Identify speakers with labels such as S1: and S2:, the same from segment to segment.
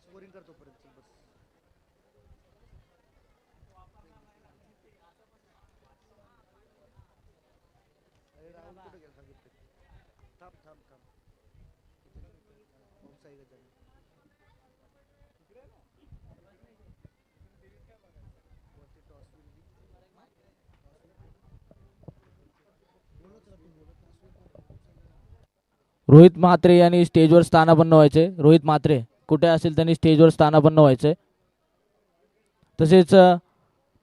S1: Scoring करतो पर्यंत बस. राहुल कुठे गेला सांगितलं. थांब थांब थांब.
S2: रोहित म्हात्रे यांनी स्टेजवर स्थानापन्न व्हायचे. रोहित म्हात्रे कुठे असेल त्यांनी स्टेजवर स्थानापन्न व्हायचे. तसेच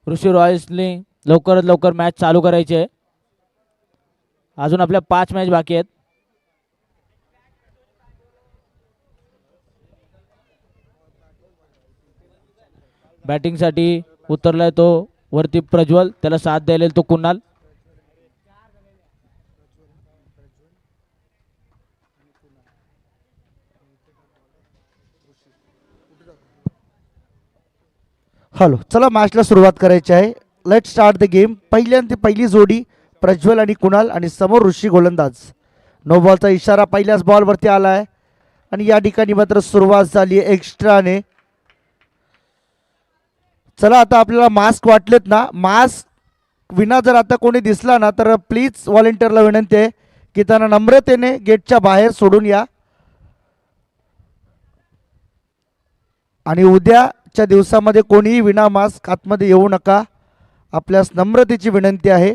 S2: ऋषी रॉयल्सने लवकरात लवकर मॅच चालू करायची आहे. अजून आपल्या 5 मॅच बाकी आहेत. बॅटिंगसाठी उतरलाय तो वरती प्रज्वल, त्याला साथ द्यायला तो कुणाल.
S1: हॅलो, चला मॅचला सुरुवात करायची आहे. Let start the game. पहिली जोडी प्रज्वल आणि कुणाल आणि समोर ऋषी गोलंदाज. नो बॉलचा इशारा पहिल्याच बॉलवरती आला आहे आणि या ठिकाणी मात्र सुरुवात झाली एक्स्ट्राने. चला आता आपल्याला मास्क वाटलेत ना, मास्क विना जर आता कोणी दिसला ना तर प्लीज व्हॉलेंटिअरला विनंती आहे की त्यांना नम्रतेने गेटच्या बाहेर सोडून या. आणि उद्याच्या दिवसामध्ये कोणीही विना मास्क आतमध्ये येऊ नका, आपल्यास नम्रतेची विनंती आहे.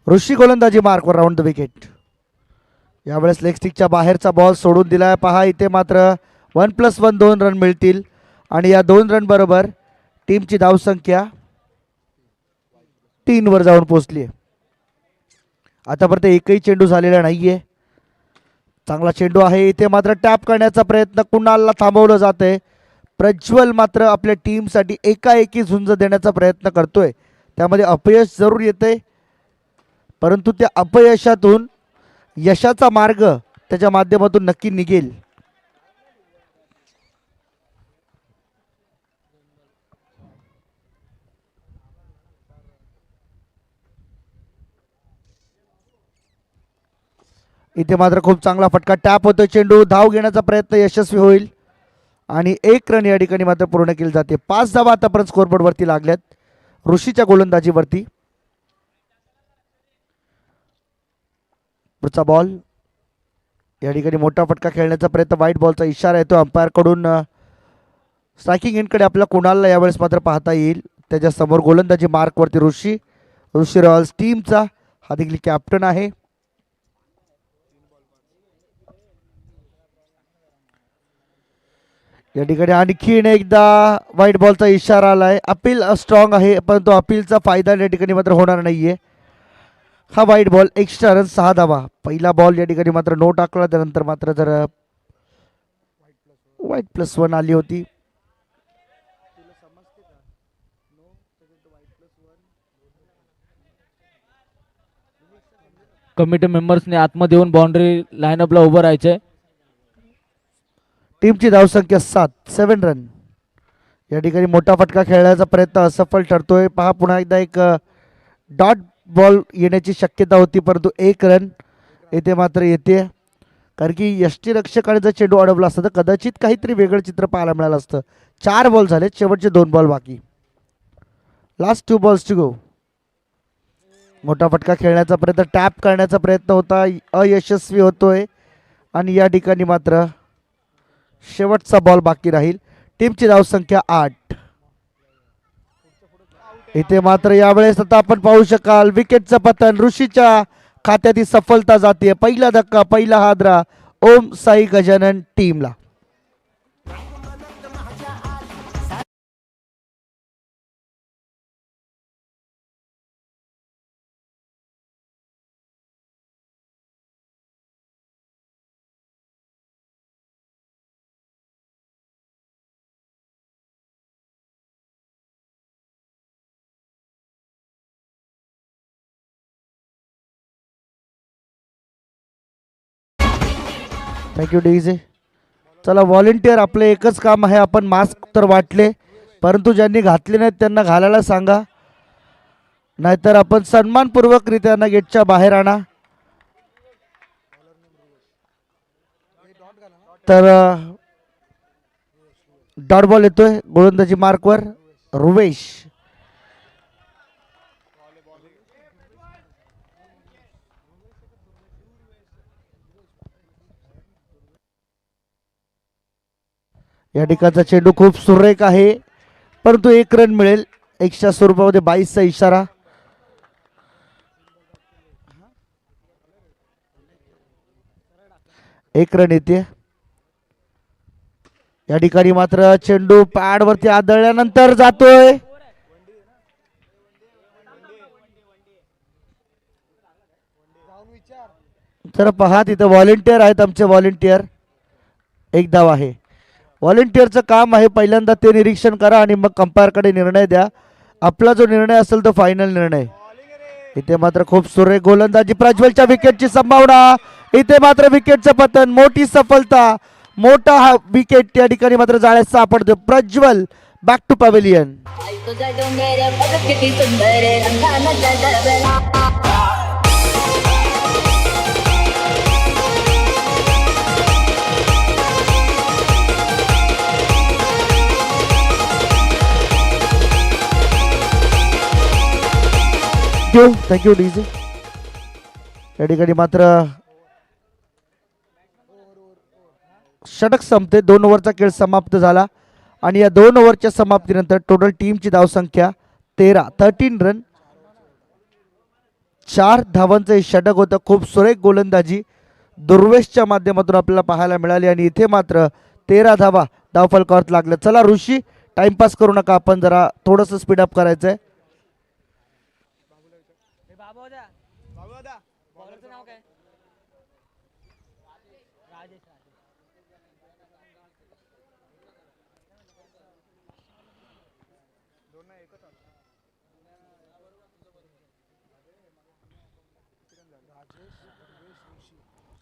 S1: ऋषी गोलंदाजी मार्कवर राऊंड द विकेट. यावेळेस लेग स्टिकच्या बाहेरचा बॉल सोडून दिलाय. पहा इथे मात्र 1+1 2 रन मिळतील आणि या 2 रन बरोबर टीमची धावसंख्या 3 वर जाऊन पोहोचली आहे. आतापर्यंत एकही चेंडू झालेला नाहीये. चांगला चेंडू आहे. इथे मात्र टॅप करण्याचा प्रयत्न कुणालला थांबवलं जातंय. प्रज्वल मात्र आपल्या टीमसाठी एकाएकी झुंज देण्याचा प्रयत्न करतोय. त्यामध्ये अपयश जरूर येते, परंतु त्या अपयशातून यशाचा मार्ग त्याच्या माध्यमातून नक्की निघेल. इथे मात्र खूप चांगला फटका टॅप होतोय. चेंडू धाव घेण्याचा प्रयत्न यशस्वी होईल आणि 1 रन या ठिकाणी मात्र पूर्ण केली जाते. 5 धावा आतापर्यंत स्कोरबोर्ड वरती लागल्यात ऋषीच्या गोलंदाजीवरती. पुढचा बॉल या ठिकाणी मोठा फटका खेळण्याचा प्रयत्न. व्हाईट बॉलचा इशारा येतो अंपायर कडून. स्ट्रायकिंग एंडकडे आपला कुणालला यावेळेस मात्र पाहता येईल. त्याच्या समोर गोलंदाजी मार्कवरती ऋषी रॉयल्स टीमचा हा देखील कॅप्टन आहे. या ठिकाणी आणखीन एकदा व्हाईट बॉलचा इशारा आलाय. अपील स्ट्रॉंग आहे, परंतु अपीलचा फायदा या ठिकाणी मात्र होणार नाहीये. हा व्हाईट बॉल, एक्स्ट्रा रन, 6 धावा. पहिला बॉल या ठिकाणी मात्र नो टाकला, त्यानंतर मात्र जर व्हाईट +1 आली होती.
S2: कमिटी मेंबर्सने आतमध्ये येऊन बाउंड्री लाईनअपला उभं राहायचंय.
S1: टीमची धावसंख्या 7 रन. या ठिकाणी मोठा फटका खेळण्याचा प्रयत्न असफल ठरतोय. पहा पुन्हा एकदा एक डॉट बॉल येण्याची शक्यता होती, परंतु 1 रन येथे मात्र येते. कारण की यष्टीरक्षकाने जर चेंडू अडवला असता तर कदाचित काहीतरी वेगळं चित्र पाहायला मिळालं असतं. 4 बॉल झाले, शेवटचे 2 बॉल बाकी. Last 2 balls to go. मोठा फटका खेळण्याचा प्रयत्न, टॅप करण्याचा प्रयत्न होता, अयशस्वी होतोय आणि या ठिकाणी मात्र शेवटचा बॉल बाकी राहील. टीमची धावसंख्या 8. इथे मात्र यावेळेस आता आपण पाहू शकाल विकेटचं पतन. ऋषीच्या खात्यात ही सफलता जाते. पहिला धक्का, पहिला हादरा ओम साई गजानन टीमला. Thank you DJ. चला व्हॉलेंटियर, आपलं एकच काम आहे, आपण मास्क तर वाटले, परंतु ज्यांनी घातले नाहीत त्यांना घालायला सांगा, नाहीतर आपण सन्मानपूर्वकरित्या त्यांना गेटच्या बाहेर आणा. तर डॉट बॉल येतोय गोलंदाजी मार्कवर रुवेश. या ठिकाणचा चेंडू खूप सुरेख आहे, परंतु 1 रन मिळेल. एक्स्ट्रा स्वरूपामध्ये 22चा इशारा. एक रन येते. या ठिकाणी मात्र चेंडू पॅड वरती आदळल्यानंतर जातोय. तर पहा तिथे व्हॉलेंटियर आहेत आमचे व्हॉलेंटियर. एक धाव आहे. व्हॉलेंटियरचं काम आहे पहिल्यांदा ते निरीक्षण करा आणि मग अंपायरकडे निर्णय द्या. आपला जो निर्णय असेल तो फायनल निर्णय. इथे मात्र खूप सुरेख गोलंदाजी प्रज्वलच्या विकेटची संभावना. इथे मात्र विकेटचं पतन. मोठी सफलता, मोठा हा विकेट या ठिकाणी मात्र जाळ्यात सापडतो. Prajwal back to pavilion. Thank you DJ. या ठिकाणी मात्र षटक संपते. 2 ओव्हरचा खेळ समाप्त झाला आणि या 2 ओव्हरच्या समाप्तीनंतर टोटल टीमची धावसंख्या 13 रन. 4 धावांचं हे षटक होतं. खूप सुरेख गोलंदाजी दुर्वेशच्या माध्यमातून आपल्याला पाहायला मिळाली आणि इथे मात्र 13 धावा धावफलकावर लागल्या. चला ऋषी, टाइमपास करू नका, आपण जरा थोडंसं स्पीडअप करायचंय.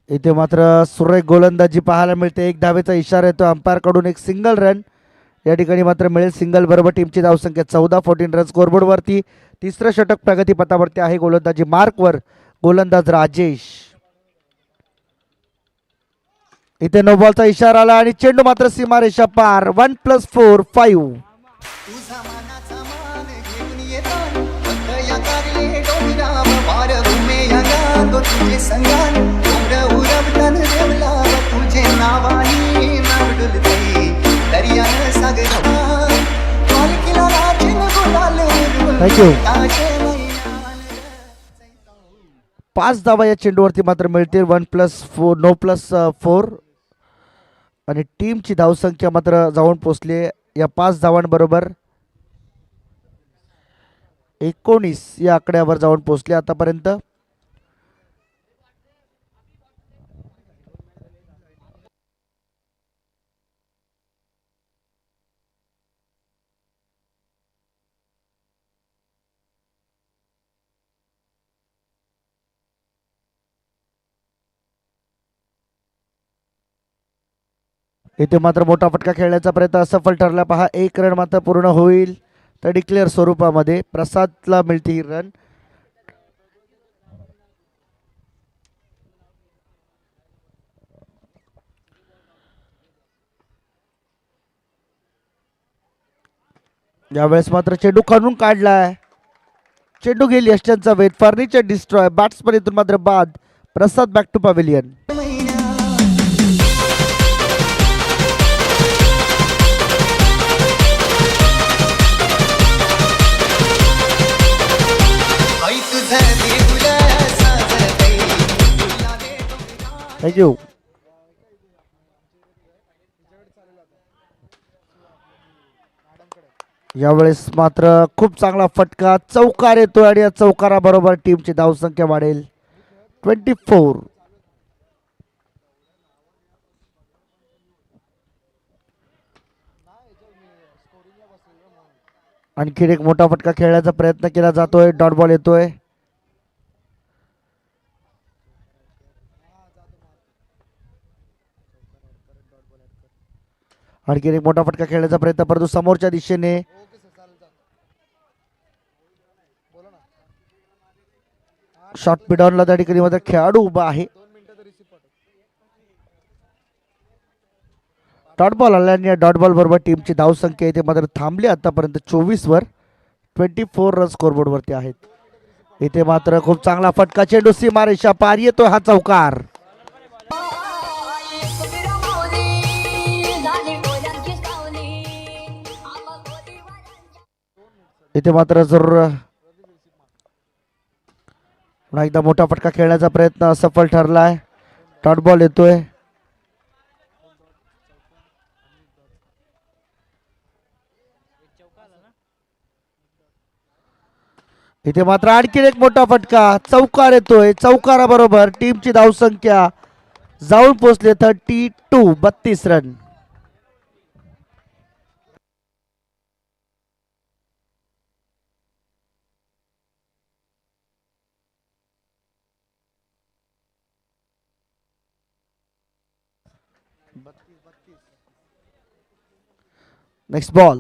S1: इथे मात्र सुरेख गोलंदाजी पाहायला मिळते. 1 धावेचा इशारा येतो अंपायर कडून. एक सिंगल रन या ठिकाणी मात्र मिळेल. सिंगल बरोबर टीमची धावसंख्या 14-14 रन. स्कोरबोर्ड वरती तिसरं षटक प्रगतीपथावरती आहे. गोलंदाजी मार्कवर गोलंदाज राजेश. इथे नो बॉलचा इशारा आला आणि चेंडू मात्र सीमारेषा पार. 1+4 5. थँक्यू. 5 धावा या चेंडूवरती मात्र मिळतील. 1+4 नो+4 आणि टीमची धावसंख्या मात्र जाऊन पोचली या 5 धावांबरोबर 19 या आकड्यावर जाऊन पोचले आतापर्यंत. इथे मात्र मोठा फटका खेळण्याचा प्रयत्न असफल ठरला. पहा 1 रन मात्र पूर्ण होईल तर डिक्लेअर स्वरूपामध्ये प्रसादला मिळते ही रन. यावेळेस मात्र चेंडू खणून काढलाय. चेंडू गेली यष्ट्यांचा वेट. Furniture destroy. बॅट्समन इथून मात्र बाद. प्रसाद बॅक टू पॅव्हिलियन. थँक्यू. यावेळेस मात्र खूप चांगला फटका. चौकार येतो आणि या चौकाराबरोबर टीमची धावसंख्या वाढेल 24. आणखीन एक मोठा फटका खेळण्याचा प्रयत्न केला जातोय. डॉट बॉल येतोय. आणखीन एक मोठा फटका खेळण्याचा प्रयत्न, परंतु समोरच्या दिशेने शॉट मिडॉनला त्या ठिकाणी मात्र खेळाडू उभा आहे. डॉट बॉल आला आणि या डॉट बॉल बरोबर टीमची धावसंख्या इथे मात्र थांबली आतापर्यंत 24 वर. 24 रन स्कोरबोर्ड वरती आहेत. इथे मात्र खूप चांगला फटका, चेंडू सीमारेषा पार येतोय, हा चौकार. इथे मात्र जरूर पुन्हा एकदा मोठा फटका खेळण्याचा प्रयत्न असफल ठरलाय. डॉट बॉल येतोय. इथे मात्र आणखीन एक मोठा फटका, चौकार येतोय. चौकाराबरोबर टीमची धावसंख्या जाऊन पोहोचले 32 रन. नेक्स्ट बॉल,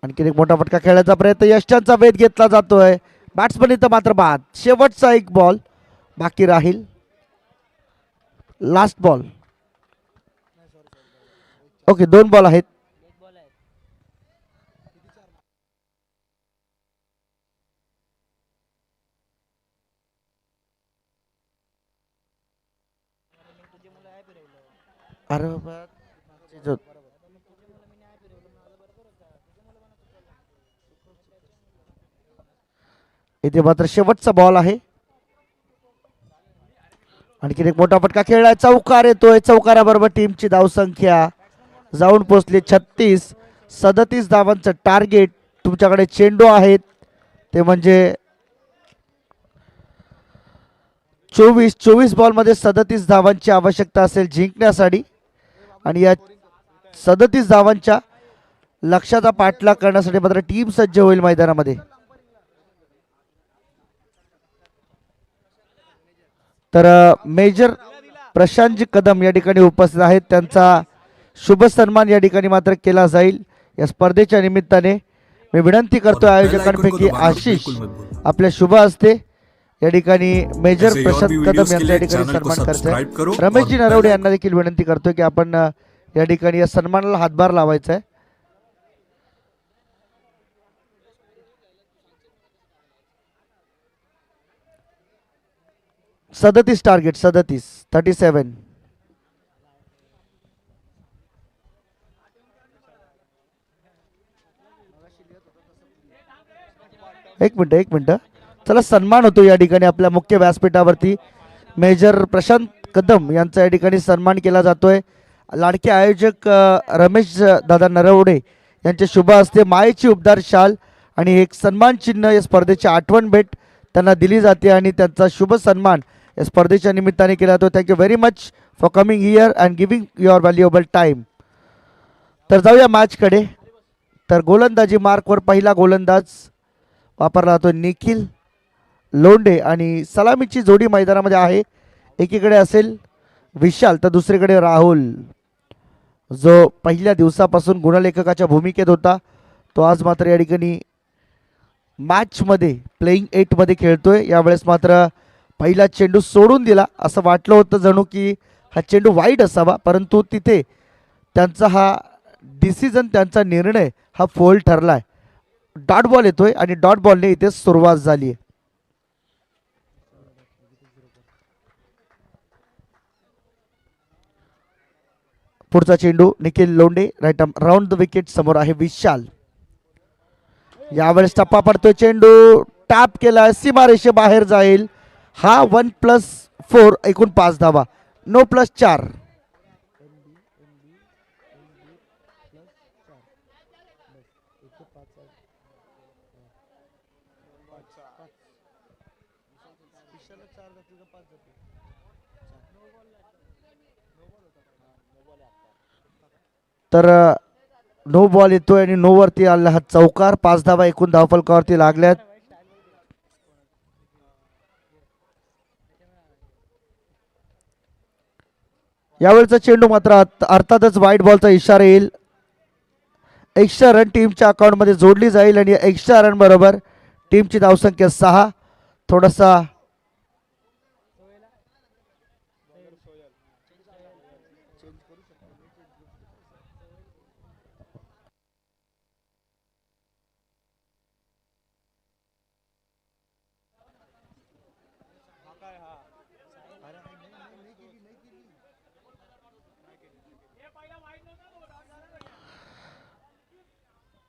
S1: आणखीन एक मोठा फटका खेळण्याचा प्रयत्न, यष्टांचा वेध घेतला जातोय. बॅट्समन इथं मात्र बाद. शेवटचा एक बॉल बाकी राहील, लास्ट बॉल. ओके, 2 बॉल आहेत. अरे बाबा, इथे मात्र शेवटचा बॉल आहे. आणखीन एक मोठा फटका खेळलाय, चौकार येतोय. चौकाराबरोबर टीमची धावसंख्या जाऊन पोहोचली 36. 37 धावांचं टार्गेट. तुमच्याकडे चेंडू आहेत ते म्हणजे 24 बॉलमध्ये 37 धावांची आवश्यकता असेल जिंकण्यासाठी. आणि या 37 धावांच्या लक्ष्याचा पाठलाग करण्यासाठी मात्र टीम सज्ज होईल मैदानामध्ये. तर मेजर प्रशांतजी कदम या ठिकाणी उपस्थित आहेत. त्यांचा शुभ सन्मान या ठिकाणी मात्र केला जाईल. या स्पर्धेच्या निमित्ताने मी विनंती करतो आयोजकांपैकी आशिष आपल्या शुभ हस्ते या ठिकाणी मेजर प्रशांत कदम यांचा या ठिकाणी सन्मान करायचा. रमेशजी नरवडे यांना देखील विनंती करतोय की आपण या ठिकाणी या सन्मानाला हातभार लावायचा आहे. सदतीस टार्गेट, 37. एक मिनिट चला, सन्मान होतो या ठिकाणी आपल्या मुख्य व्यासपीठावरती. मेजर प्रशांत कदम यांचा या ठिकाणी सन्मान केला जातोय. लाडके आयोजक रमेश दादा नरवडे यांच्या शुभ हस्ते मायेची उबदार शाल आणि एक सन्मान चिन्ह या स्पर्धेची आठवण भेट त्यांना दिली जाते आणि त्यांचा शुभ सन्मान या स्पर्धेच्या निमित्ताने केला जातो. Thank you very much for coming here and giving your valuable time. तर जाऊया मॅचकडे. तर गोलंदाजी मार्कवर पहिला गोलंदाज वापरला जातो निखिल लोंढे आणि सलामीची जोडी मैदानामध्ये आहे. एकीकडे असेल विशाल तर दुसरीकडे राहुल, जो पहिल्या दिवसापासून गुणलेखकाच्या भूमिकेत होता. तो आज मात्र या ठिकाणी मॅचमध्ये प्लेइंग 8 मध्ये खेळतोय. यावेळेस मात्र पहिला चेंडू सोडून दिला. असं वाटलं होतं जणू की हा चेंडू वाईड असावा, परंतु तिथे त्यांचा हा डिसिजन, त्यांचा निर्णय हा फोल ठरलाय. डॉट बॉल येतोय आणि डॉट बॉलने इथे सुरुवात झाली आहे. पुढचा चेंडू Nikhil Londhe right arm round the wicket. समोर आहे विशाल. यावेळेस टप्पा पडतोय, चेंडू टॅप केला, सीमारेषे बाहेर जाईल. हा 1+4 एकूण 5 धावा, नो +4. तर नो बॉल येतोय आणि नो वरती आला हा चौकार. 5 धावा एकूण धावफलकावरती लागल्यात. यावेळचा चेंडू मात्र अर्थातच व्हाईट बॉलचा इशारा येईल. एक्स्ट्रा रन टीमच्या अकाउंटमध्ये जोडली जाईल आणि एक्स्ट्रा रन बरोबर टीमची धावसंख्या 6. थोडासा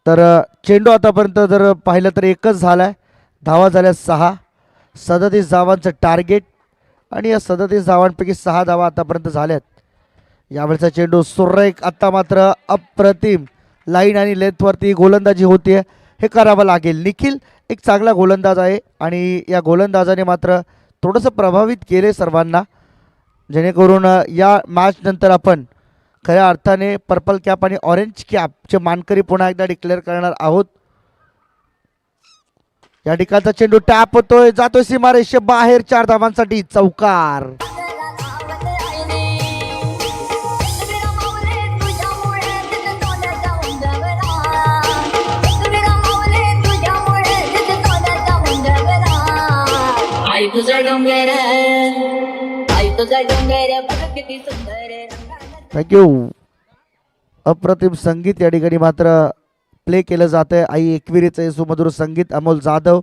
S1: तर चेंडू आतापर्यंत जर पाहिलं तर एकच झालाय. धावा झाल्या 6. 37 धावांचं टार्गेट आणि या 37 धावांपैकी 6 धावा आतापर्यंत झाल्यात. यावेळचा चेंडू सुरेख. आता मात्र अप्रतिम लाईन आणि लेंथवरती गोलंदाजी होतीये, हे करावं लागेल. निखिल एक चांगला गोलंदाज आहे आणि या गोलंदाजाने मात्र थोडंसं प्रभावित केले सर्वांना, जेणेकरून या मॅच नंतर आपण खऱ्या अर्थाने पर्पल कॅप आणि ऑरेंज कॅपचे मानकरी पुन्हा एकदा डिक्लेअर करणार आहोत. या ठिकाणचा चेंडू टॅप होतोय, जातोय सीमारेषे बाहेर. 4 धावांसाठी चौकार. थँक्यू. अप्रतिम संगीत या ठिकाणी मात्र प्ले केलं जात आहे. आई एकविरीचं हे सुमधुर संगीत. अमोल जाधव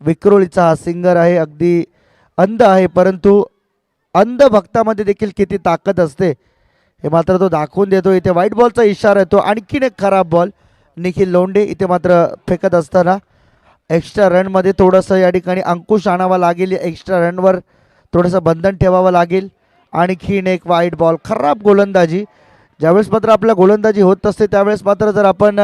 S1: विक्रोळीचा हा सिंगर आहे. अगदी अंध आहे, परंतु अंध भक्तामध्ये देखील किती ताकद असते हे मात्र तो दाखवून देतो. इथे व्हाईट बॉलचा इशारा येतो. आणखीन एक खराब बॉल निखिल लोंढे इथे मात्र फेकत असताना एक्स्ट्रा रनमध्ये थोडंसं या ठिकाणी अंकुश आणावा लागेल. एक्स्ट्रा रनवर थोडंसं बंधन ठेवावं लागेल. आणखीन एक व्हाईट बॉल. खराब गोलंदाजी. ज्यावेळेस मात्र आपल्या गोलंदाजी होत असते त्यावेळेस मात्र जर आपण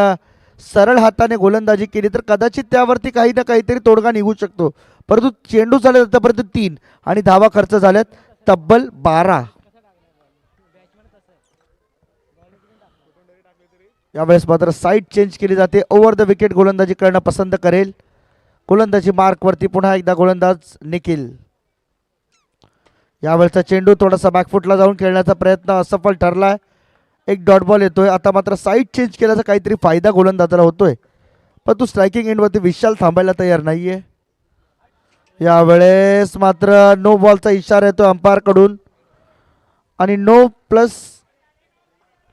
S1: सरळ हाताने गोलंदाजी केली तर कदाचित त्यावरती काही ना काहीतरी तोडगा निघू शकतो, परंतु चेंडू झाले आतापर्यंत 3 आणि धावा खर्च झाल्यात तब्बल 12. यावेळेस मात्र साईड चेंज केली जाते. ओव्हर द विकेट गोलंदाजी करणं पसंत करेल. गोलंदाजी मार्कवरती पुन्हा एकदा गोलंदाज निखिल. यावेळेचा चेंडू थोडासा बॅकफुटला जाऊन खेळण्याचा प्रयत्न असफल ठरलाय. एक डॉट बॉल येतोय. आता मात्र साईड चेंज केल्याचा काहीतरी फायदा गोलंदाजाला होतोय, पण तो स्ट्रायकिंग एंडवरती विशाल थांबायला तयार नाहीये. यावेळेस मात्र नो बॉलचा इशारा येतो अंपायर कडून आणि नो प्लस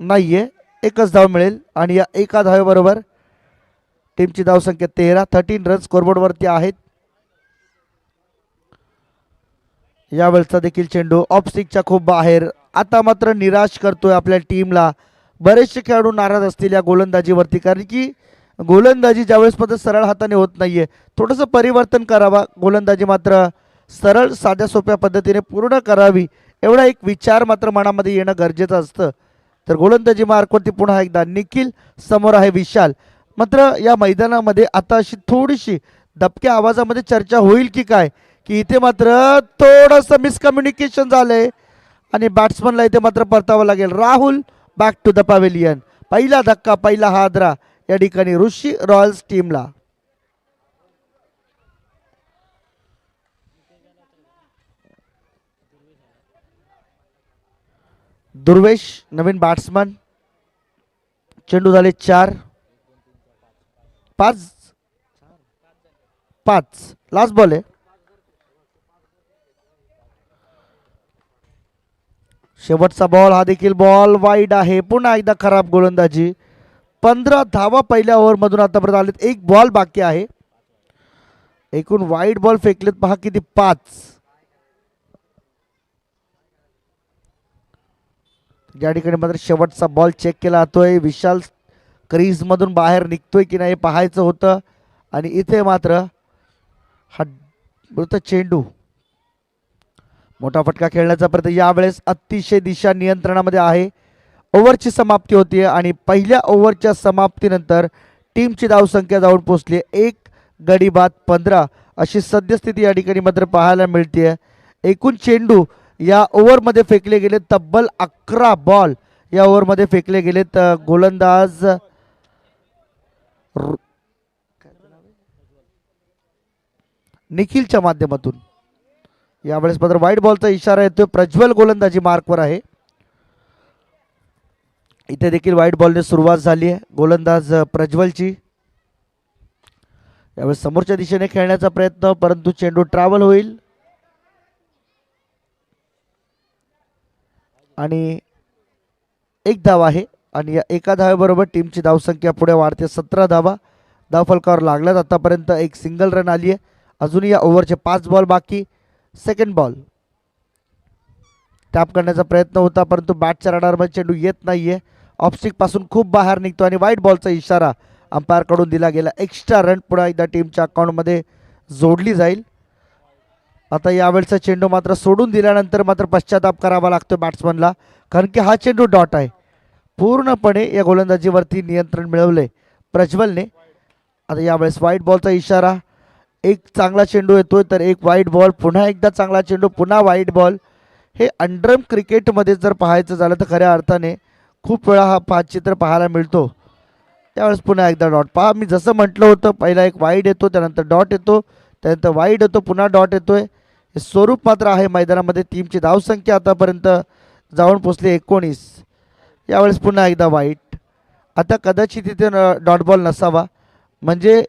S1: नाहीये. एकच धाव मिळेल आणि या एका धावेबरोबर टीमची धावसंख्या 13 रन स्कोरबोर्डवरती आहेत. यावेळचा देखील चेंडू ऑफ स्टिकच्या खूप बाहेर. आता मात्र निराश करतोय आपल्या टीमला. बरेचसे खेळाडू नाराज असतील या गोलंदाजीवरती, कारण की गोलंदाजी ज्यावेळेस मात्र सरळ हाताने होत नाहीये, थोडंसं परिवर्तन करावा. गोलंदाजी मात्र सरळ साध्या सोप्या पद्धतीने पूर्ण करावी एवढा एक विचार मात्र मनामध्ये येणं गरजेचं असतं. तर गोलंदाजी मार्कवरती पुन्हा एकदा निखिल. समोर आहे विशाल. मात्र या मैदानामध्ये आता अशी थोडीशी दबक्या आवाजामध्ये चर्चा होईल की काय, की इथे मात्र थोडंसं मिसकम्युनिकेशन झालंय आणि बॅट्समनला इथे मात्र परतावं लागेल. Rahul back to the pavilion. पहिला धक्का, पहिला हादरा या ठिकाणी ऋषी रॉयल्स टीमला. दुर्वेश नवीन बॅट्समन. चेंडू झाले 4 5 5. लास्ट बॉल आहे. शेवटचा बॉल. हा देखील बॉल वाईड आहे. पुन्हा एकदा खराब गोलंदाजी. 15 धावा पहिल्या ओव्हरमधून आतापर्यंत आलेत. एक बॉल बाकी आहे. एकूण वाईड बॉल फेकलेत पहा किती, 5. या ठिकाणी मात्र शेवटचा बॉल चेक केला जातोय. विशाल क्रीज मधून बाहेर निघतोय की नाही पाहायचं होतं आणि इथे मात्र हा चेंडू मोठा फटका खेळण्याचा प्रयत्न. यावेळेस अतिशय दिशा नियंत्रणामध्ये आहे. ओव्हरची समाप्ती होती आणि पहिल्या ओव्हरच्या समाप्तीनंतर टीमची धावसंख्या जाऊन पोहोचली 1 गडी बाद 15 अशी सद्यस्थिती या ठिकाणी मात्र पाहायला मिळते. एकूण चेंडू या ओव्हरमध्ये फेकले गेले तब्बल 11 बॉल या ओव्हरमध्ये फेकले गेलेत. गोलंदाज निखिलच्या माध्यमातून. यावेळेस मात्र व्हाईट बॉलचा इशारा येतोय. प्रज्वल गोलंदाजी मार्कवर आहे. इथे देखील व्हाईट बॉलने सुरुवात झाली आहे गोलंदाज प्रज्वलची. यावेळेस समोरच्या दिशेने खेळण्याचा प्रयत्न, परंतु चेंडू ट्रॅव्हल होईल आणि एक धाव आहे. आणि या एका धावेबरोबर टीमची धावसंख्या पुढे वाढते. 17 धावा धावफलकावर लागल्यात आतापर्यंत. एक सिंगल रन आली आहे. अजूनही या ओव्हरचे 5 बॉल बाकी. सेकंड बॉल टॅप करण्याचा प्रयत्न होता, परंतु बॅटच्या रडारमध्ये चेंडू येत नाहीये. ऑफस्टिक पासून खूप बाहेर निघतो आणि व्हाईट बॉलचा इशारा अंपायर कडून दिला गेला. एक्स्ट्रा रन पुन्हा एकदा टीमच्या अकाउंटमध्ये जोडली जाईल. आता यावेळेचा चेंडू मात्र सोडून दिल्यानंतर मात्र पश्चाताप करावा लागतो बॅट्समनला, कारण की हा चेंडू डॉट आहे. पूर्णपणे या गोलंदाजीवरती नियंत्रण मिळवले प्रज्वलने. आता यावेळेस व्हाईट बॉलचा इशारा. एक चांगला चेंडू येतोय तर एक व्हाईट बॉल, पुन्हा एकदा चांगला चेंडू, पुन्हा व्हाईट बॉल. हे अंडरम क्रिकेटमध्ये जर पाहायचं झालं तर खऱ्या अर्थाने खूप वेळा हा चित्र पाहायला मिळतो. त्यावेळेस पुन्हा एकदा डॉट. पहा, मी जसं म्हटलं होतं, पहिला एक वाईड येतो, त्यानंतर डॉट येतो, त्यानंतर वाईड येतो, पुन्हा डॉट येतोय. हे स्वरूप मात्र आहे मैदानामध्ये. टीमची धावसंख्या आतापर्यंत जाऊन पोचली 19. यावेळेस पुन्हा एकदा वाईट. आता कदाचित तिथे डॉट बॉल नसावा, म्हणजे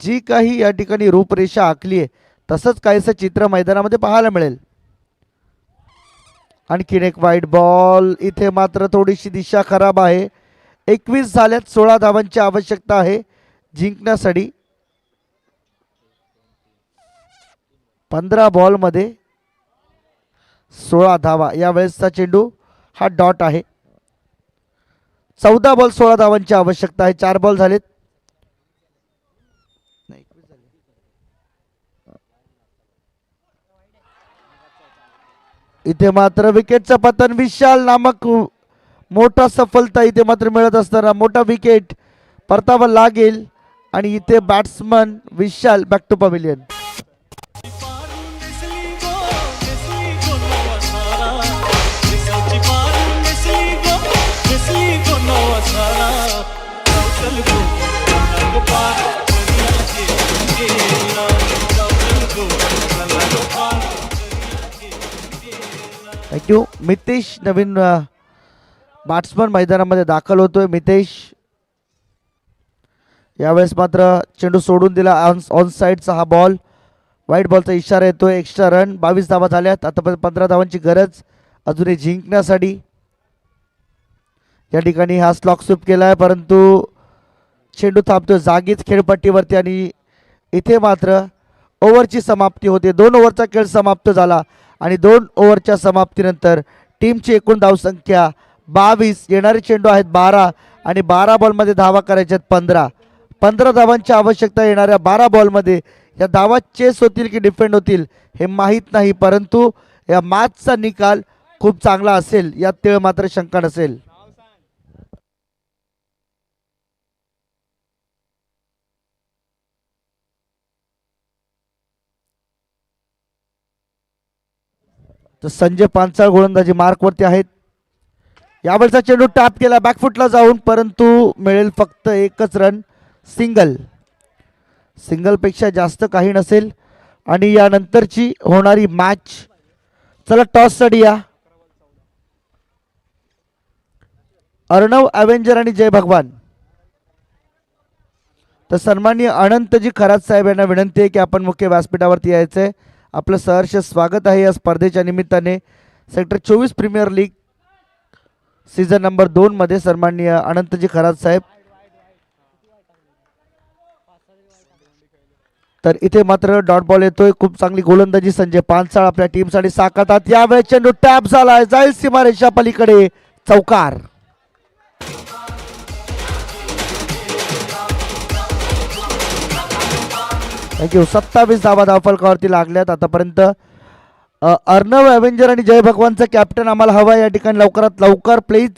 S1: जी काही या ठिकाणी रूपरेषा आखली आहे तसंच काहीसं चित्र मैदानामध्ये पाहायला मिळेल. आणखीन एक वाईट बॉल. इथे मात्र थोडीशी दिशा खराब आहे. 21 झाल्यात. 16 धावांची आवश्यकता आहे जिंकण्यासाठी. 15 बॉलमध्ये 16 धावा. यावेळेसचा चेंडू हा डॉट आहे. 14 बॉल 16 धावांची आवश्यकता आहे. 4 बॉल झालेत. इथे मात्र विकेटचं पतन. विशाल नामक मोठा सफलता इथे मात्र मिळत असताना मोठा विकेट परतावा लागेल आणि इथे batsman Vishal back to pavilion. Thank you. Mitesh नवीन बॅट्समन मैदानामध्ये दाखल होतोय. मितेश यावेळेस मात्र चेंडू सोडून दिला. ऑन साईडचा हा बॉल. व्हाईट बॉलचा इशारा येतोय. Extra run. 22 धावा झाल्यात. आतापर्यंत 15 धावांची गरज अजूनही जिंकण्यासाठी. या ठिकाणी हा स्लॉक स्वीप केला आहे, परंतु चेंडू थांबतोय जागीच खेळपट्टीवरती आणि इथे मात्र ओव्हरची समाप्ती होते. 2 ओव्हरचा खेळ समाप्त झाला आणि 2 ओव्हरच्या समाप्तीनंतर टीमची एकूण धावसंख्या 22. येणारे चेंडू आहेत 12 आणि 12 बॉलमध्ये धावा करायच्या आहेत 15. 15 धावांची आवश्यकता येणाऱ्या 12 बॉलमध्ये या धावा चेस होतील की डिफेंड होतील हे माहीत नाही, परंतु या मॅचचा निकाल खूप चांगला असेल यात तेळ मात्र शंका नसेल. तर संजय पांचाळ गोलंदाजी मार्कवरती आहेत. यावेळचा चेंडू टॅप केला बॅकफुटला जाऊन, परंतु मिळेल फक्त एकच रन. सिंगल. सिंगलपेक्षा जास्त काही नसेल आणि यानंतरची होणारी मॅच. चला टॉससाठी या. अर्णव ॲव्हेंजर आणि जय भगवान. तर सन्माननीय अनंतजी खरात साहेब यांना विनंती आहे की आपण मुख्य व्यासपीठावरती यायचं आहे. आपलं सहर्ष स्वागत आहे या स्पर्धेच्या निमित्ताने. Sector 24 premier league season number 2 मध्ये सन्माननीय अनंतजी खरात साहेब. तर इथे मात्र डॉट बॉल येतोय. खूप चांगली गोलंदाजी संजय पांचाळ आपल्या टीमसाठी साकारतात. यावेळेस चेंडू टॅप झालाय, जाईल सीमारेषा पलीकडे. चौकार. थँक्यू. 27 धावा धावफलकावरती लागल्यात आतापर्यंत. अर्णव ॲव्हेंजर आणि जय भगवानचं कॅप्टन आम्हाला हवा या ठिकाणी लवकरात लवकर. Please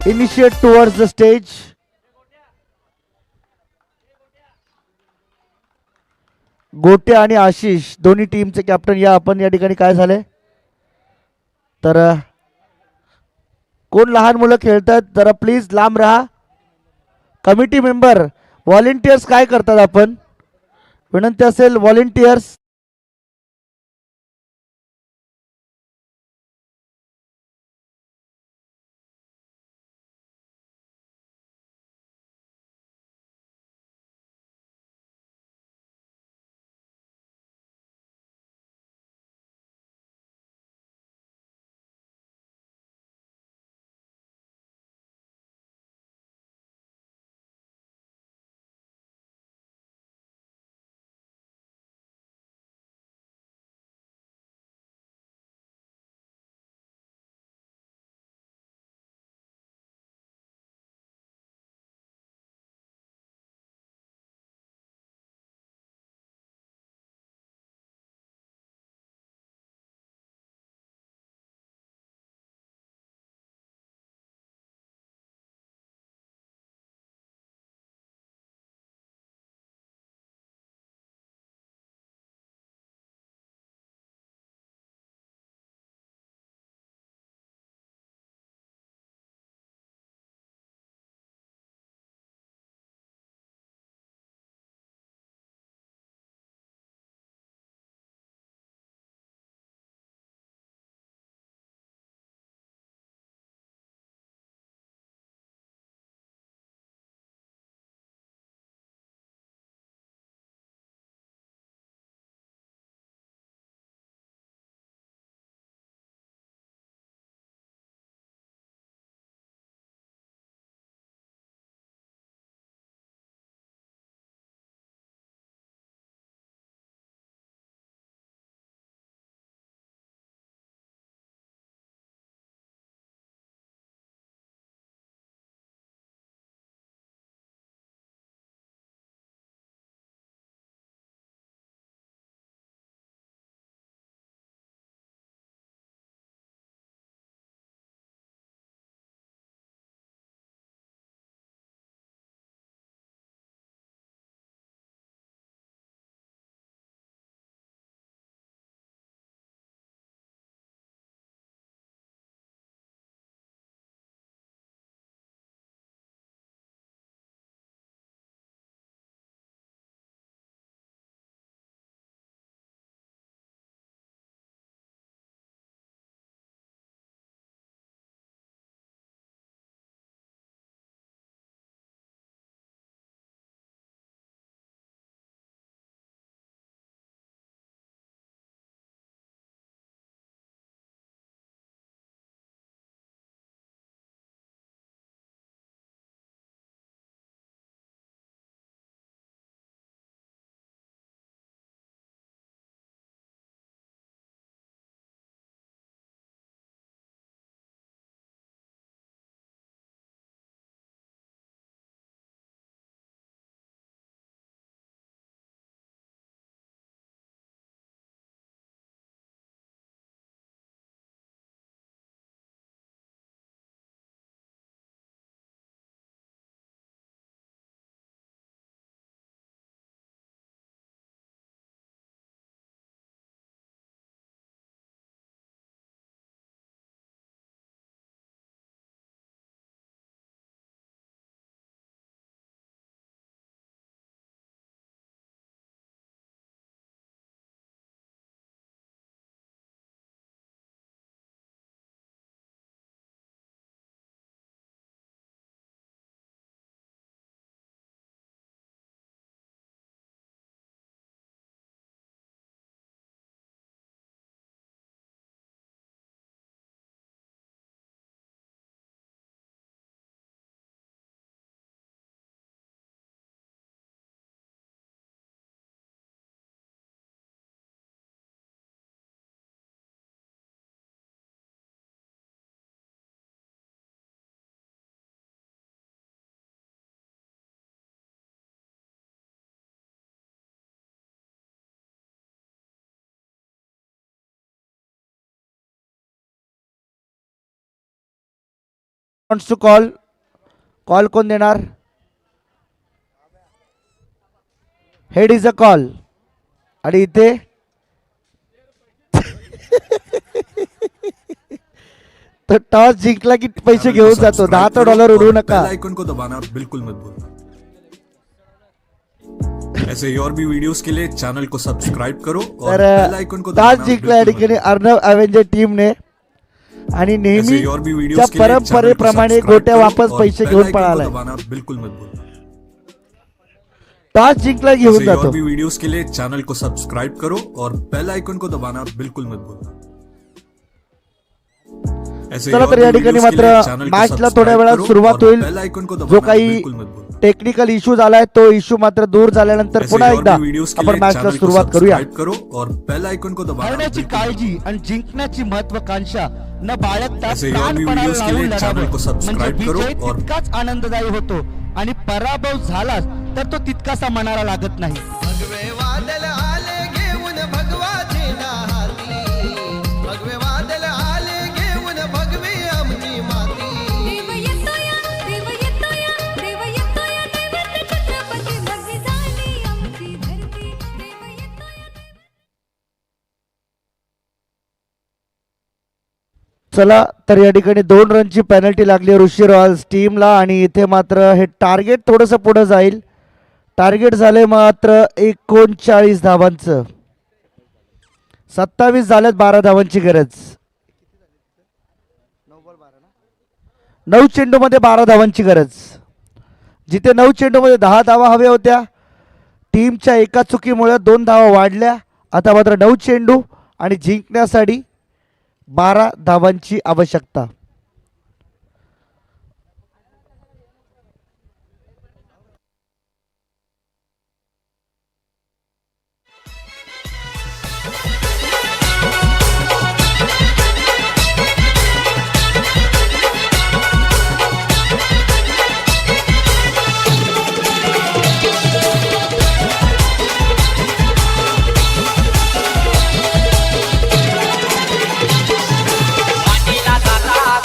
S1: initiate towards the stage. Gote आणि आशिष दोन्ही टीमचे कॅप्टन या आपण या ठिकाणी. काय झाले तर कोण लहान मुलं खेळतात जरा प्लीज लांब राहा. कमिटी मेंबर व्हॉलेंटियर्स काय करतात आपण विनंती असेल. Volunteers wants to call. Call कोण देणार? Head is a call. आणि इथे तो टॉस जिंकला की पैसे घेऊन जातो. $10 उडवू नका.
S3: बेल आइकन को दबाना बिल्कुल मत भूलना. ऐसे और भी वीडियोस के लिए चैनल को सब्सक्राइब करो और बेल आइकन को
S1: टॉस
S3: दबाना
S1: जिंकला या
S3: बिल्कुल
S1: ठिकाणी
S3: मत
S1: अर्णव अवेंजर टीमने. आणि
S3: ऐसे और भी
S1: नेहमीच्या
S3: वीडियोस के लिए चैनल को
S1: परंपरेप्रमाणे
S3: सब्सक्राइब
S1: गोट्या
S3: करो
S1: वापस
S3: और
S1: पैसे
S3: बेल
S1: घेऊन
S3: आइकन को
S1: पळालाय.
S3: दबाना बिल्कुल मत भूलना.
S1: टॉस जिंकला घेऊन
S3: ऐसे
S1: जातो.
S3: और भी वीडियोस के लिए चैनल को सब्सक्राइब करो और बेल आइकन को दबाना बिल्कुल मत भूलना. ऐसे
S1: चला
S3: और
S1: तर या
S3: भी
S1: ठिकाणी
S3: वीडियोस के लिए
S1: मात्र
S3: चैनल को
S1: मॅचला थोड्या
S3: सब्सक्राइब
S1: वेळात
S3: करो
S1: सुरुवात
S3: और
S1: होईल.
S3: बेल आइकन को
S1: जो
S3: दबाना
S1: काही
S3: बिल्कुल मत भूलना.
S1: टेक्निकल इश्यू झालाय तो इश्यू मात्र दूर झाल्यानंतर
S3: ऐसे
S1: पुन्हा
S3: और
S1: एकदा
S3: भी वीडियोस के
S1: आपण
S3: लिए
S1: मॅचला
S3: चैनल को
S1: सुरुवात करूया.
S3: सब्सक्राइब करो और बेल आइकन को दबाना
S4: हरण्याची
S3: बिल्कुल मत
S4: काळजी आणि जिंकण्याची महत्वाकांक्षा न बाळगता
S3: ऐसे और भी
S4: प्राणपणाला
S3: वीडियोस के
S4: लावून
S3: लिए चैनल को
S4: लढावं.
S3: सब्सक्राइब
S4: म्हणजे
S3: करो
S4: विजय
S3: और
S4: तितकाच आनंददायी होतो आणि पराभव झालाच तर तो तितकासा मनाला लागत नाही.
S5: भगवे वादळ आले घेऊन भगवाची हाती. भगवे वादळ आले घेऊन भगवी आमची माती.
S6: देव येतोया देव येतोया देव येतोया दैवत छत्रपती भगवी झाली आमची धरती. देव येतोया.
S1: चला तर या ठिकाणी 2 रनची पेनल्टी लागली ऋषी रॉयल्स टीमला. आणि इथे मात्र हे टार्गेट थोडंसं पुढे जाईल. टार्गेट झाले मात्र 39 धावांचं. 27 झाल्यात. 12 धावांची गरज. 9 चेंडूमध्ये 12 धावांची गरज. जिथे 9 चेंडूमध्ये 10 धावा हव्या होत्या, टीमच्या एका चुकीमुळे 2 धावा वाढल्या. आता मात्र 9 चेंडू आणि जिंकण्यासाठी 12 धावांची आवश्यकता.
S7: वाटेला जाता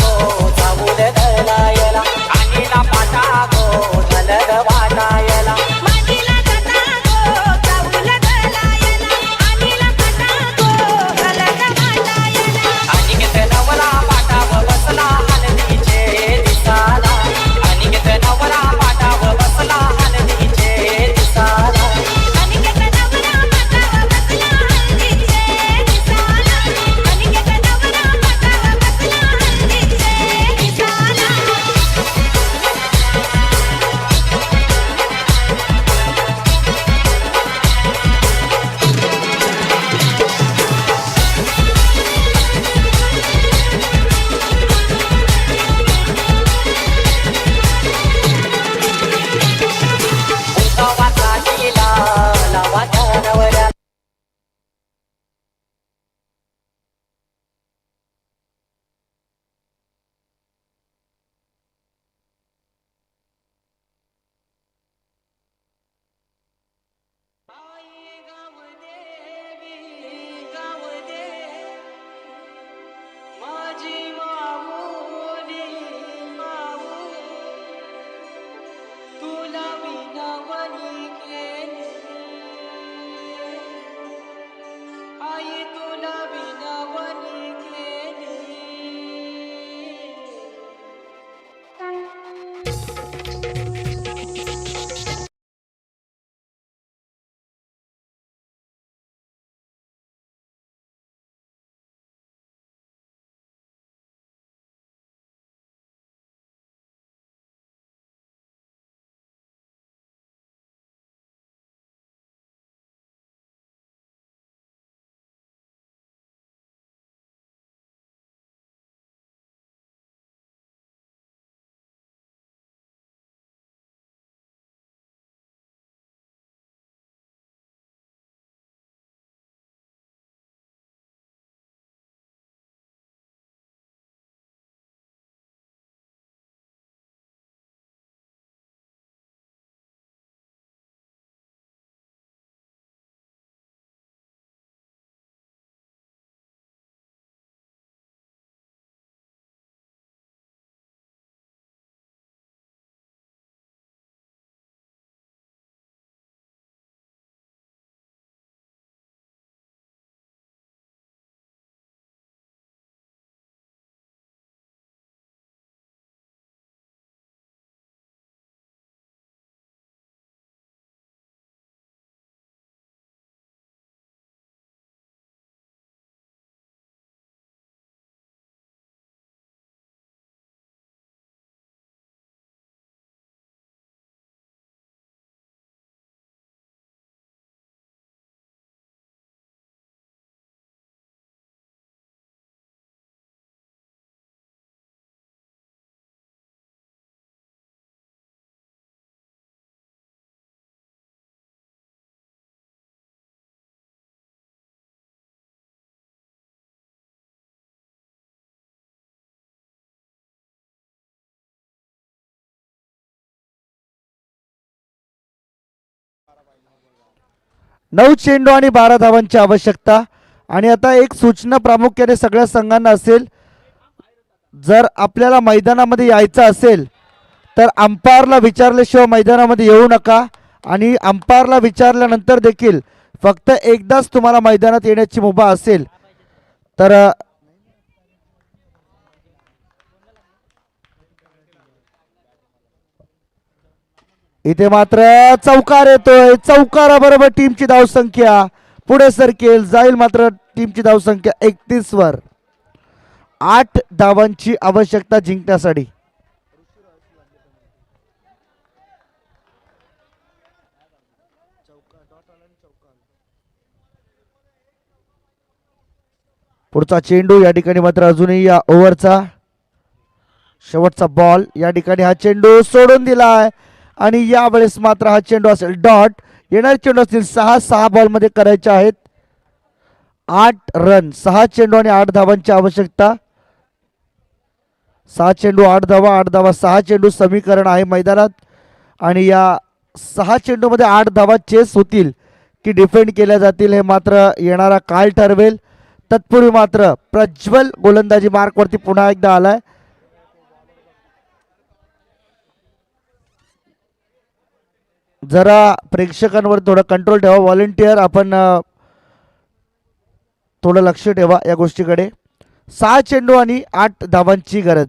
S1: 9 चेंडू आणि 12 धावांची आवश्यकता. आणि आता एक सूचना प्रामुख्याने सगळ्या संघांना असेल, जर आपल्याला मैदानामध्ये यायचं असेल तर अंपायरला विचारल्याशिवाय मैदानामध्ये येऊ नका. आणि अंपायरला विचारल्यानंतर देखील फक्त एकदाच तुम्हाला मैदानात येण्याची मुभा असेल. तर इथे मात्र चौकार येतोय. चौकाराबरोबर टीमची धावसंख्या पुढे सरकेल, जाईल मात्र टीमची धावसंख्या 31 वर. 8 धावांची आवश्यकता जिंकण्यासाठी. पुढचा चेंडू या ठिकाणी मात्र अजूनही या ओव्हरचा शेवटचा बॉल. या ठिकाणी हा चेंडू सोडून दिलाय आणि यावेळेस मात्र हा चेंडू असेल डॉट. येणारे चेंडू असतील 6 बॉलमध्ये करायचे आहेत. 8 रन, 6 चेंडू आणि 8 धावांची आवश्यकता. 6 चेंडू 8 धावा, 8 धावा 6 चेंडू समीकरण आहे मैदानात. आणि या 6 चेंडूमध्ये 8 धावा चेस होतील की डिफेंड केल्या जातील हे मात्र येणारा काळ ठरवेल. तत्पूर्वी मात्र प्रज्वल गोलंदाजी मार्कवरती पुन्हा एकदा आलाय. जरा प्रेक्षकांवर थोडं कंट्रोल ठेवा. व्हॉलेंटियर आपण थोडं लक्ष ठेवा या गोष्टीकडे. 6 चेंडू आणि 8 धावांची गरज.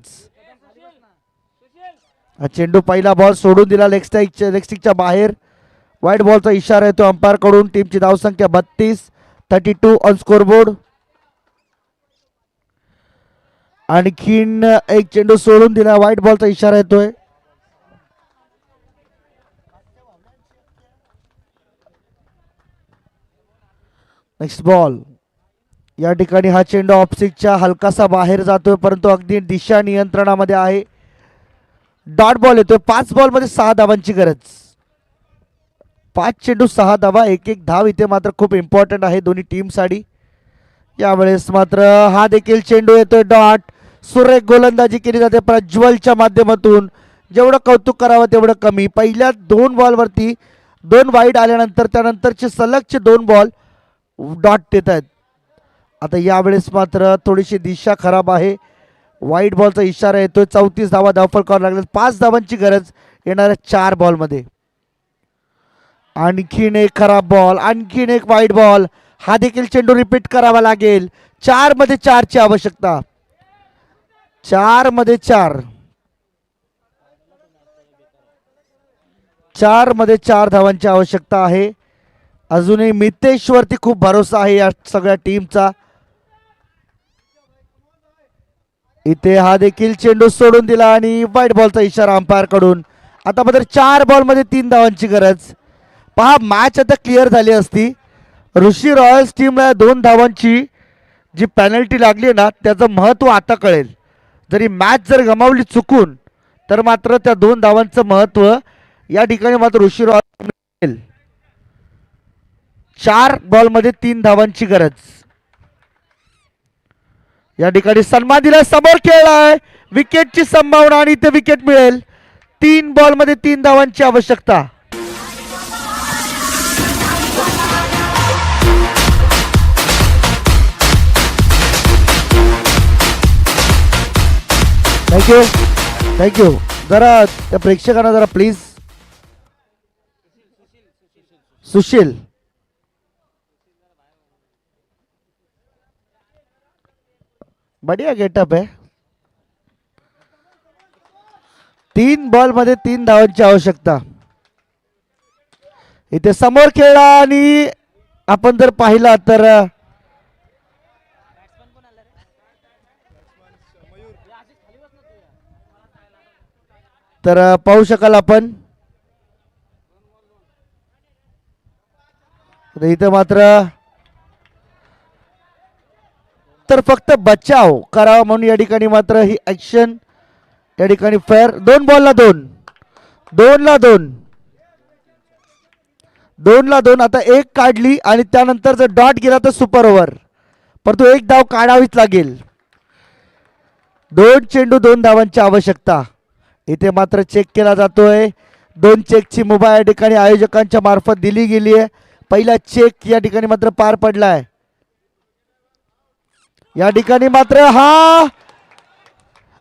S1: हा चेंडू पहिला बॉल सोडून दिला लेग स्टिकच्या बाहेर. वाईट बॉलचा इशारा येतो अंपायर कडून. टीमची धावसंख्या 32 ऑन स्कोरबोर्ड. आणखीन एक चेंडू सोडून दिला, वाईट बॉलचा इशारा येतोय. Next ball. या ठिकाणी हा चेंडू ऑफस्टिकच्या हलकासा बाहेर जातोय परंतु अगदी दिशा नियंत्रणामध्ये आहे. डॉट बॉल येतोय. 5 बॉलमध्ये 6 धावांची गरज. 5 चेंडू 6 धावा, 1 धाव इथे मात्र खूप इम्पॉर्टंट आहे दोन्ही टीमसाठी. यावेळेस मात्र हा देखील चेंडू येतोय डॉट. सुरेख गोलंदाजी केली जाते प्रज्वलच्या माध्यमातून. जेवढं कौतुक करावं तेवढं कमी. पहिल्या 2 बॉलवरती 2 वाईड आल्यानंतर त्यानंतरचे सलगचे 2 बॉल डॉट देत आहेत. आता यावेळेस मात्र थोडीशी दिशा खराब आहे. वाईट बॉलचा इशारा येतोय. 34 धावा धावफलकावर लागले. 5 धावांची गरज येणाऱ्या 4 बॉलमध्ये. आणखीन एक खराब बॉल, आणखीन एक वाईट बॉल. हा देखील चेंडू रिपीट करावा लागेल. 4 मध्ये 4 ची आवश्यकता. 4 मध्ये 4. 4 मध्ये 4 धावांची आवश्यकता आहे. अजूनही मितेशवरती खूप भरोसा आहे या सगळ्या टीमचा. इथे हा देखील चेंडू सोडून दिला आणि वाईट बॉलचा इशारा अंपायर कडून. आता मात्र 4 बॉलमध्ये 3 धावांची गरज. पहा मॅच आता क्लिअर झाली असती. ऋषी रॉयल्स टीमला 2 धावांची जी पेनल्टी लागली ना त्याचं महत्त्व आता कळेल. जरी मॅच जर गमावली चुकून तर मात्र त्या 2 धावांचं महत्त्व या ठिकाणी मात्र ऋषी रॉयल्स मिळेल. 4 बॉलमध्ये 3 धावांची गरज. या ठिकाणी सन्मान दिला, समोर खेळलाय, विकेटची संभावना आणि इथे विकेट मिळेल. 3 बॉलमध्ये 3 धावांची आवश्यकता. थँक्यू. जरा त्या प्रेक्षकांना जरा प्लीज. सुशील बढ़िया गेटअप आहे. 3 बॉलमध्ये 3 धावांची आवश्यकता. इथे समोर खेळला आणि आपण जर पाहिला तर पाहू शकाल आपण. इथे मात्र तर फक्त बचाव करावा म्हणून या ठिकाणी मात्र ही ऍक्शन या ठिकाणी फेअर. 2 बॉलला 2, 2 ला 2, 2 ला 2. आता 1 काढली आणि त्यानंतर जर डॉट गेला तर सुपर ओव्हर, परंतु 1 धाव काढावीच लागेल. 2 चेंडू 2 धावांची आवश्यकता. इथे मात्र चेक केला जातोय. 2 चेकची मुभा या ठिकाणी आयोजकांच्या मार्फत दिली गेली आहे. पहिला चेक या ठिकाणी मात्र पार पडलाय. या ठिकाणी मात्र हा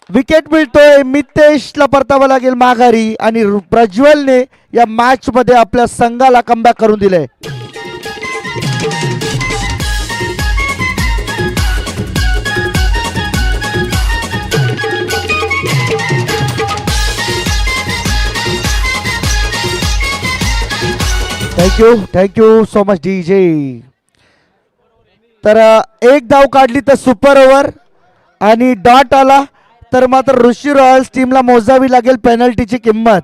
S1: विकेट मिळतोय. मितेशला परतावं लागेल माघारी आणि प्रज्वलने या मॅच मध्ये आपल्या संघाला कमबॅक करून दिले. Thank you so much DJ. तर एक धाव काढली तर सुपर ओव्हर आणि डॉट आला तर मात्र ऋषी रॉयल्स टीमला मोजावी लागेल पेनल्टीची किंमत.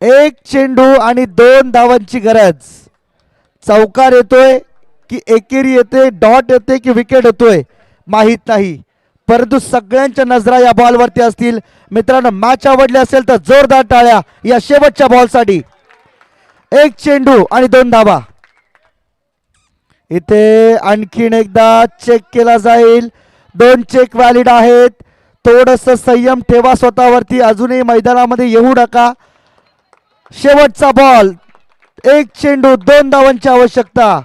S1: एक चेंडू आणि 2 धावांची गरज. चौकार येतोय की एकेरी येते, डॉट येते की विकेट येतोय माहित नाही, परंतु सगळ्यांच्या नजरा या बॉलवरती असतील. मित्रांनो, मॅच आवडली असेल तर जोरदार टाळ्या या शेवटच्या बॉलसाठी. एक चेंडू आणि 2 धावा. इथे आणखीन एकदा चेक केला जाईल. 2 चेक व्हॅलिड आहेत. थोडस संयम ठेवा स्वतःवरती. अजूनही मैदानामध्ये येऊ नका. शेवटचा बॉल. एक चेंडू 2 धावांची आवश्यकता.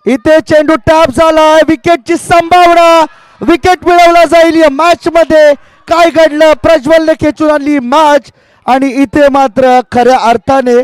S1: इथे चेंडू टॅप झालाय. विकेटची संभावना. विकेट मिळवला जाईल या मॅच मध्ये. काय घडलं? प्रज्वलने खेचून आणली मॅच आणि इथे मात्र खऱ्या अर्थाने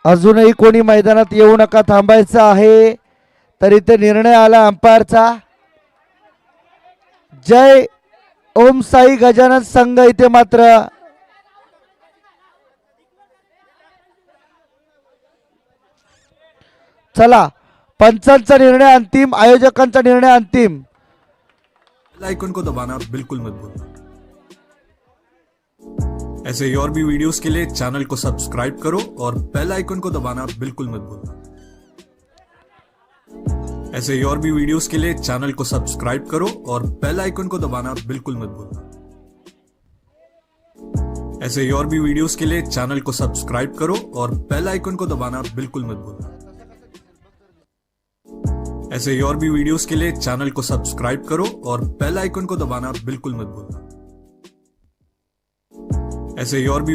S1: अजूनही कोणी मैदानात येऊ नका, थांबायचं आहे. तर इथे निर्णय आला अंपायरचा. जय ओम साई गजानन संघ इथे मात्र चला, पंचांचा निर्णय अंतिम, आयोजकांचा निर्णय अंतिम.
S3: बेल आइकन को दबाना बिल्कुल मत भूलना. ऐसे ही और भी वीडियोस के लिए चैनल को सब्सक्राइब करो और बेल आइकन को दबाना बिल्कुल मत भूलना. ऐसे ही और भी वीडियोस के लिए चैनल को सब्सक्राइब करो और बेल आइकन को दबाना बिल्कुल मत भूलना. ऐसे ही और भी वीडियोस के लिए चैनल को सब्सक्राइब करो और बेल आइकन को दबाना बिल्कुल मत भूलना. ऐसे ही और भी वीडियोस के लिए चैनल को सब्सक्राइब करो और बेल आइकन को दबाना बिल्कुल मत भूलना. ऐसे ही और भी